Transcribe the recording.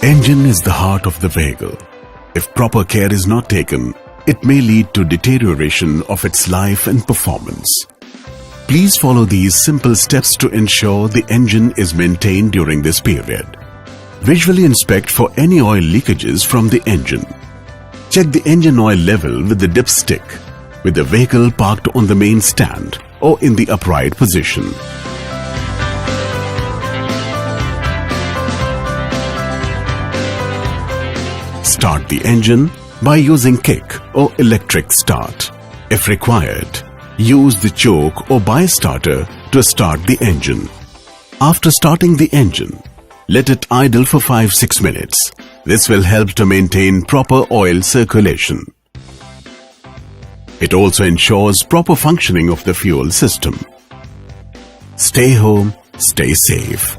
Engine is the heart of the vehicle. If proper care is not taken, it may lead to deterioration of its life and performance. Please follow these simple steps to ensure the engine is maintained during this period. Visually inspect for any oil leakages from the engine. Check the engine oil level with the dipstick, with the vehicle parked on the main stand or in the upright position. Start the engine by using kick or electric start. If required, use the choke or bias starter to start the engine. After starting the engine, let it idle for 5-6 minutes. This will help to maintain proper oil circulation. It also ensures proper functioning of the fuel system. Stay home, stay safe.